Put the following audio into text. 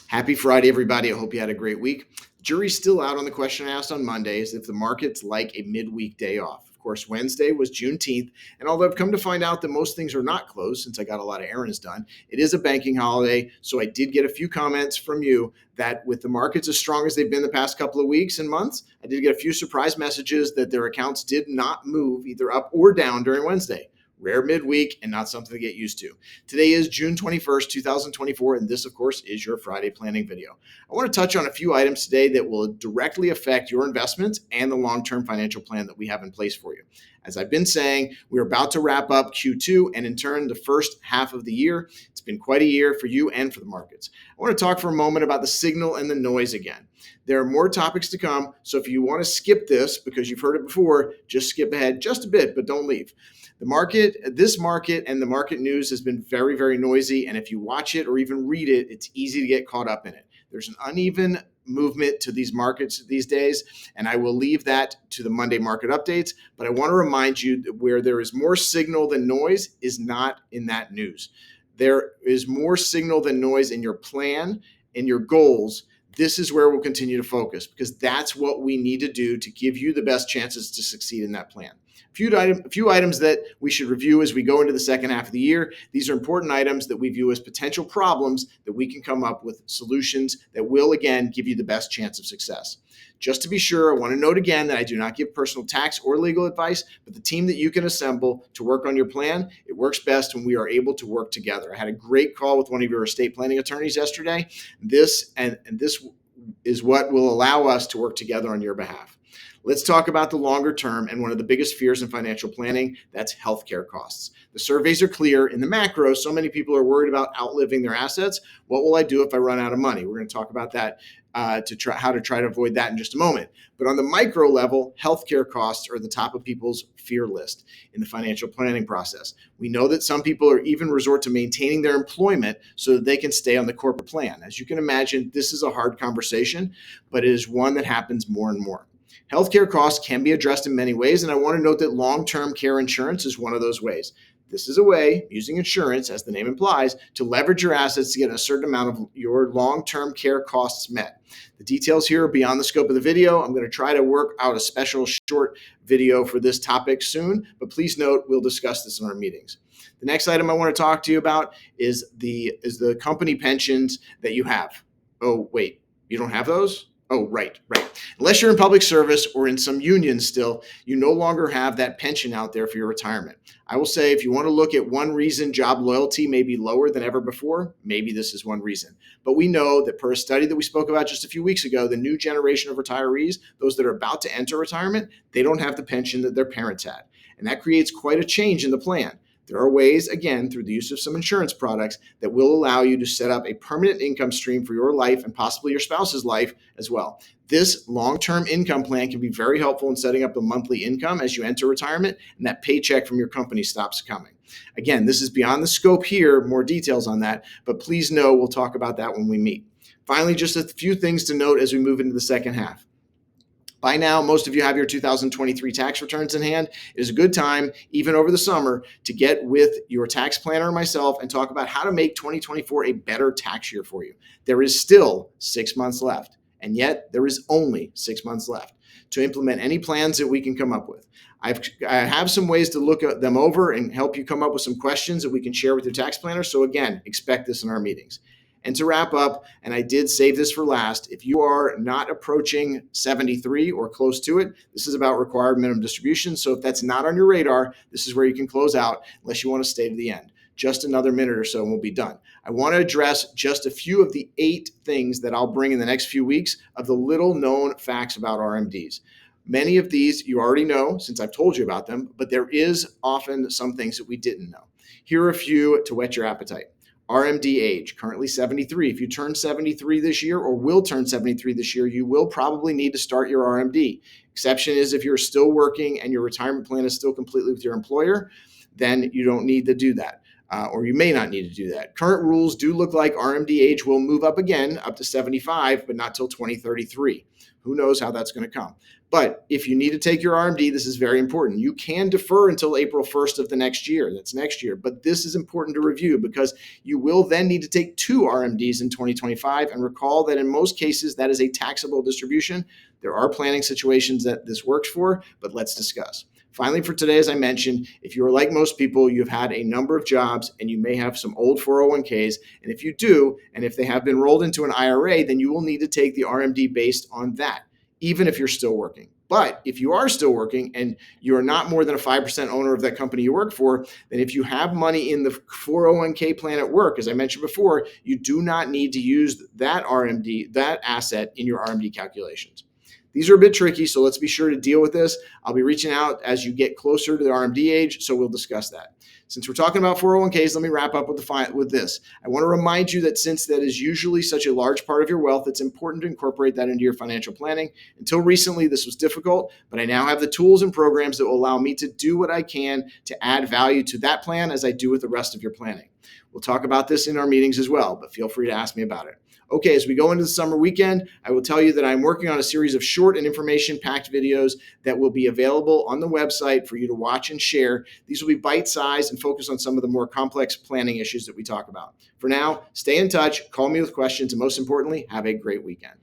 Happy Friday, everybody. I hope you had a great week. Jury's still out on the question I asked on Monday is if the market's like a midweek day off. Of course, Wednesday was Juneteenth, and although I've come to find out that most things are not closed since I got a lot of errands done, it is a banking holiday, so I did get a few comments from you that with the markets as strong as they've been the past couple of weeks and months, I did get a few surprise messages that their accounts did not move either up or down during Wednesday. Rare midweek and not something to get used to. Today is June 21st, 2024, and this, of course, is your Friday planning video. I want to touch on a few items today that will directly affect your investments and the long-term financial plan that we have in place for you. As I've been saying, we're about to wrap up Q2 and in turn the first half of the year. It's been quite a year for you and for the markets. I want to talk for a moment about the signal and the noise again. There are more topics to come, so if you want to skip this because you've heard it before, just skip ahead just a bit, but don't leave. This market and the market news has been very, very noisy. And if you watch it or even read it, it's easy to get caught up in it. There's an uneven movement to these markets these days, and I will leave that to the Monday market updates. But I want to remind you that where there is more signal than noise is not in that news. There is more signal than noise in your plan and your goals. This is where we'll continue to focus because that's what we need to do to give you the best chances to succeed in that plan. A few items that we should review as we go into the second half of the year. These are important items that we view as potential problems that we can come up with solutions that will, again, give you the best chance of success. Just to be sure, I want to note again that I do not give personal tax or legal advice, but the team that you can assemble to work on your plan, it works best when we are able to work together. I had a great call with one of your estate planning attorneys yesterday. This is what will allow us to work together on your behalf. Let's talk about the longer term and one of the biggest fears in financial planning, that's healthcare costs. The surveys are clear. In the macro, so many people are worried about outliving their assets. What will I do if I run out of money? We're going to talk about that how to try to avoid that in just a moment. But on the micro level, healthcare costs are at the top of people's fear list in the financial planning process. We know that some people are even resort to maintaining their employment so that they can stay on the corporate plan. As you can imagine, this is a hard conversation, but it is one that happens more and more. Healthcare costs can be addressed in many ways, and I want to note that long-term care insurance is one of those ways. This is a way, using insurance, as the name implies, to leverage your assets to get a certain amount of your long-term care costs met. The details here are beyond the scope of the video. I'm going to try to work out a special short video for this topic soon, but please note we'll discuss this in our meetings. The next item I want to talk to you about is the company pensions that you have. Oh, wait, you don't have those? Oh, right. Unless you're in public service or in some union still, you no longer have that pension out there for your retirement. I will say if you want to look at one reason job loyalty may be lower than ever before, maybe this is one reason. But we know that per a study that we spoke about just a few weeks ago, the new generation of retirees, those that are about to enter retirement, they don't have the pension that their parents had. And that creates quite a change in the plan. There are ways, again, through the use of some insurance products that will allow you to set up a permanent income stream for your life and possibly your spouse's life as well. This long-term income plan can be very helpful in setting up the monthly income as you enter retirement and that paycheck from your company stops coming. Again, this is beyond the scope here, more details on that, but please know we'll talk about that when we meet. Finally, just a few things to note as we move into the second half. By now, most of you have your 2023 tax returns in hand. It is a good time, even over the summer, to get with your tax planner or myself and talk about how to make 2024 a better tax year for you. There is still 6 months left, and yet there is only 6 months left to implement any plans that we can come up with. I have some ways to look at them over and help you come up with some questions that we can share with your tax planner. So again, expect this in our meetings. And to wrap up, and I did save this for last, if you are not approaching 73 or close to it, this is about required minimum distribution. So if that's not on your radar, this is where you can close out unless you want to stay to the end. Just another minute or so and we'll be done. I want to address just a few of the 8 things that I'll bring in the next few weeks of the little known facts about RMDs. Many of these you already know since I've told you about them, but there is often some things that we didn't know. Here are a few to whet your appetite. RMD age, currently 73. If you turn 73 this year or will turn 73 this year, you will probably need to start your RMD. Exception is if you're still working and your retirement plan is still completely with your employer, then you don't need to do that. or you may not need to do that. Current rules do look like RMD age will move up again, up to 75, but not till 2033. Who knows how that's going to come? But if you need to take your RMD, this is very important. You can defer until April 1st of the next year. That's next year. But this is important to review because you will then need to take 2 RMDs in 2025. And recall that in most cases, that is a taxable distribution. There are planning situations that this works for, but let's discuss. Finally, for today, as I mentioned, if you are like most people, you've had a number of jobs and you may have some old 401ks. And if you do, and if they have been rolled into an IRA, then you will need to take the RMD based on that, even if you're still working. But if you are still working and you are not more than a 5% owner of that company you work for, then if you have money in the 401k plan at work, as I mentioned before, you do not need to use that RMD, that asset in your RMD calculations. These are a bit tricky, so let's be sure to deal with this. I'll be reaching out as you get closer to the RMD age, so we'll discuss that. Since we're talking about 401ks, let me wrap up with this. I want to remind you that since that is usually such a large part of your wealth, it's important to incorporate that into your financial planning. Until recently, this was difficult, but I now have the tools and programs that will allow me to do what I can to add value to that plan as I do with the rest of your planning. We'll talk about this in our meetings as well, but feel free to ask me about it. Okay, as we go into the summer weekend, I will tell you that I'm working on a series of short and information-packed videos that will be available on the website for you to watch and share. These will be bite-sized and focus on some of the more complex planning issues that we talk about. For now, stay in touch, call me with questions, and most importantly, have a great weekend.